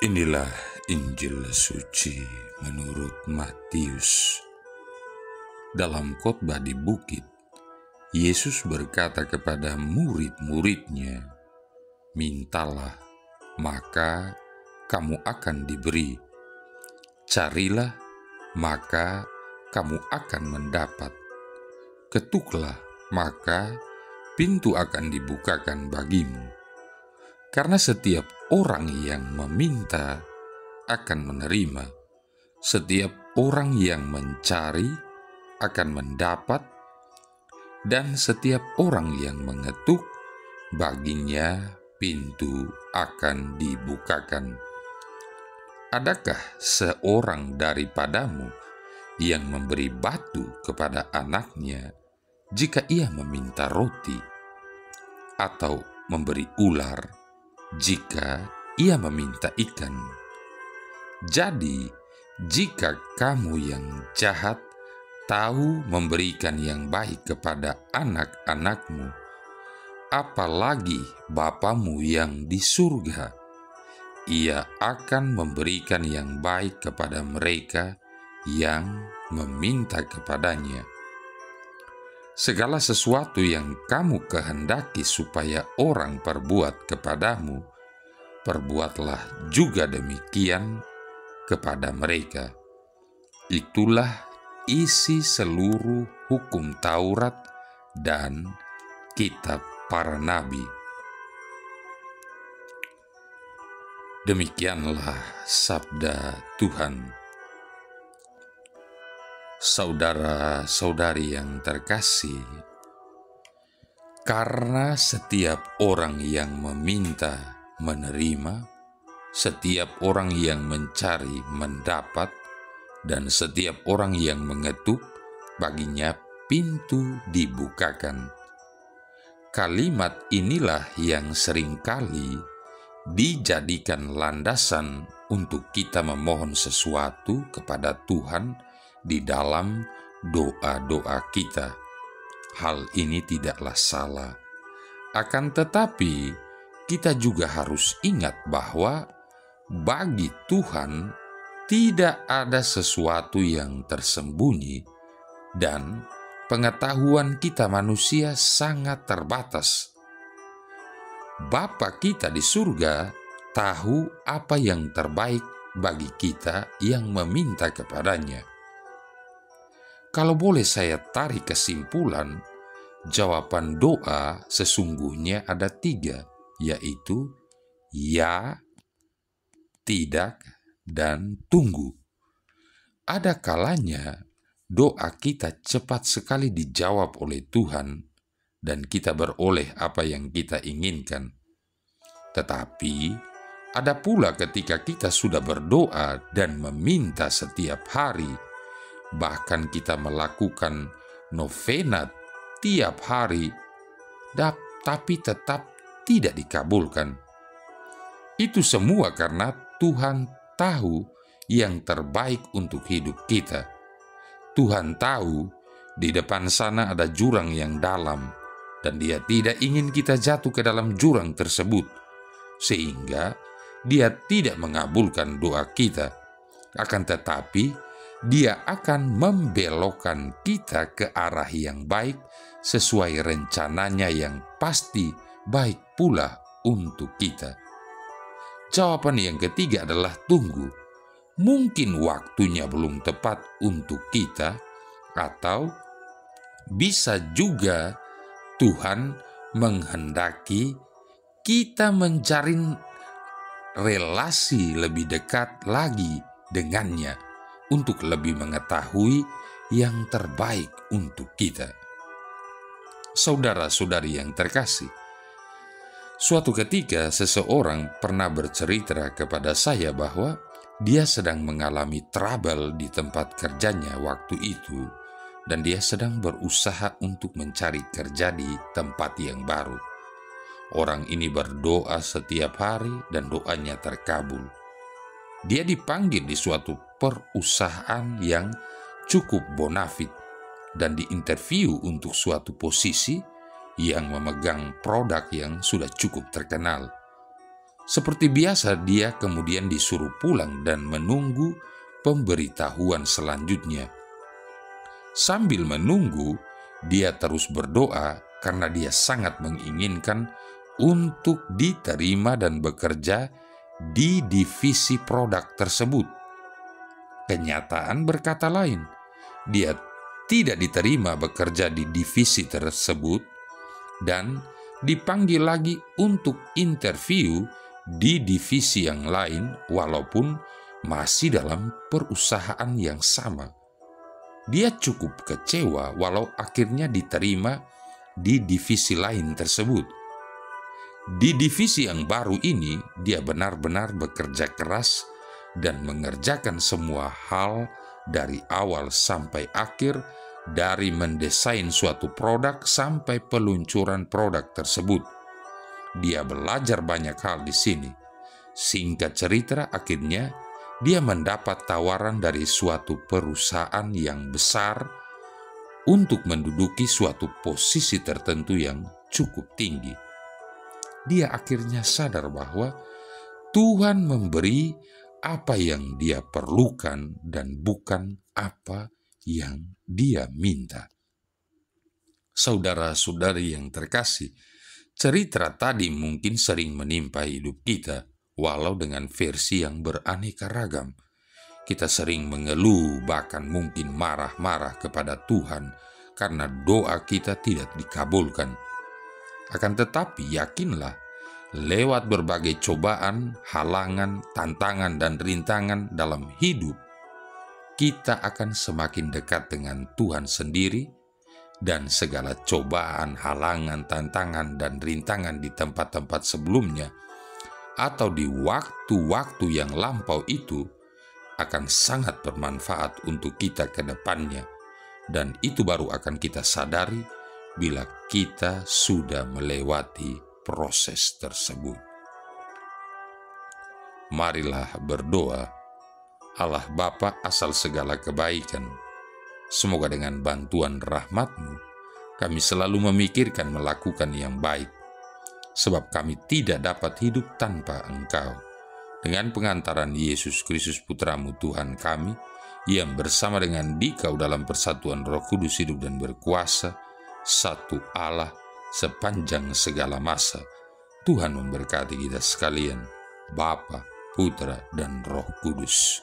Inilah Injil suci menurut Matius. Dalam khotbah di bukit, Yesus berkata kepada murid-muridnya, "Mintalah, maka kamu akan diberi. Carilah, maka kamu akan mendapat. Ketuklah, maka pintu akan dibukakan bagimu. Karena setiap orang yang meminta akan menerima, setiap orang yang mencari akan mendapat, dan setiap orang yang mengetuk, baginya pintu akan dibukakan. Adakah seorang daripadamu yang memberi batu kepada anaknya jika ia meminta roti, atau memberi ular jika ia meminta ikan? Jadi, jika kamu yang jahat tahu memberikan yang baik kepada anak-anakmu, apalagi Bapamu yang di surga, Ia akan memberikan yang baik kepada mereka yang meminta kepadanya. Segala sesuatu yang kamu kehendaki supaya orang perbuat kepadamu, perbuatlah juga demikian kepada mereka. Itulah isi seluruh hukum Taurat dan kitab para nabi." Demikianlah sabda Tuhan. Saudara-saudari yang terkasih, karena setiap orang yang meminta menerima, setiap orang yang mencari mendapat, dan setiap orang yang mengetuk, baginya pintu dibukakan. Kalimat inilah yang seringkali dijadikan landasan untuk kita memohon sesuatu kepada Tuhan di dalam doa-doa kita. Hal ini tidaklah salah. Akan tetapi, kita juga harus ingat bahwa bagi Tuhan tidak ada sesuatu yang tersembunyi, dan pengetahuan kita manusia sangat terbatas. Bapa kita di surga tahu apa yang terbaik bagi kita yang meminta kepadanya. Kalau boleh saya tarik kesimpulan, jawaban doa sesungguhnya ada 3, yaitu ya, tidak, dan tunggu. Ada kalanya doa kita cepat sekali dijawab oleh Tuhan dan kita beroleh apa yang kita inginkan. Tetapi ada pula ketika kita sudah berdoa dan meminta setiap hari, bahkan kita melakukan novena tiap hari, tapi tetap tidak dikabulkan. Itu semua karena Tuhan tahu yang terbaik untuk hidup kita. Tuhan tahu di depan sana ada jurang yang dalam, dan Dia tidak ingin kita jatuh ke dalam jurang tersebut, sehingga Dia tidak mengabulkan doa kita. Akan tetapi, Dia akan membelokkan kita ke arah yang baik sesuai rencananya yang pasti baik pula untuk kita. Jawaban yang ketiga adalah tunggu. Mungkin waktunya belum tepat untuk kita, atau bisa juga Tuhan menghendaki kita menjalin relasi lebih dekat lagi dengannya untuk lebih mengetahui yang terbaik untuk kita. Saudara-saudari yang terkasih, suatu ketika seseorang pernah bercerita kepada saya bahwa dia sedang mengalami trouble di tempat kerjanya waktu itu, dan dia sedang berusaha untuk mencari kerja di tempat yang baru. Orang ini berdoa setiap hari dan doanya terkabul. Dia dipanggil di suatu perusahaan yang cukup bonafit dan diinterview untuk suatu posisi yang memegang produk yang sudah cukup terkenal. Seperti biasa, dia kemudian disuruh pulang dan menunggu pemberitahuan selanjutnya. Sambil menunggu, dia terus berdoa karena dia sangat menginginkan untuk diterima dan bekerja di divisi produk tersebut. Kenyataan berkata lain, dia tidak diterima bekerja di divisi tersebut dan dipanggil lagi untuk interview di divisi yang lain walaupun masih dalam perusahaan yang sama. Dia cukup kecewa walau akhirnya diterima di divisi lain tersebut. Di divisi yang baru ini, dia benar-benar bekerja keras dan mengerjakan semua hal dari awal sampai akhir, dari mendesain suatu produk sampai peluncuran produk tersebut. Dia belajar banyak hal di sini. Singkat cerita, akhirnya dia mendapat tawaran dari suatu perusahaan yang besar untuk menduduki suatu posisi tertentu yang cukup tinggi. Dia akhirnya sadar bahwa Tuhan memberi apa yang dia perlukan dan bukan apa yang dia minta. Saudara-saudari yang terkasih, cerita tadi mungkin sering menimpa hidup kita, walau dengan versi yang beraneka ragam. Kita sering mengeluh, bahkan mungkin marah-marah kepada Tuhan karena doa kita tidak dikabulkan. Akan tetapi yakinlah, lewat berbagai cobaan, halangan, tantangan, dan rintangan dalam hidup, kita akan semakin dekat dengan Tuhan sendiri, dan segala cobaan, halangan, tantangan, dan rintangan di tempat-tempat sebelumnya atau di waktu-waktu yang lampau itu akan sangat bermanfaat untuk kita ke depannya, dan itu baru akan kita sadari bila kita sudah melewati proses tersebut. Marilah berdoa. Allah Bapa asal segala kebaikan, semoga dengan bantuan rahmat-Mu kami selalu memikirkan melakukan yang baik, sebab kami tidak dapat hidup tanpa Engkau. Dengan pengantaran Yesus Kristus Putra-Mu Tuhan kami, yang bersama dengan Dikau dalam persatuan Roh Kudus hidup dan berkuasa, satu Allah sepanjang segala masa. Tuhan memberkati kita sekalian, Bapa, Putra, dan Roh Kudus.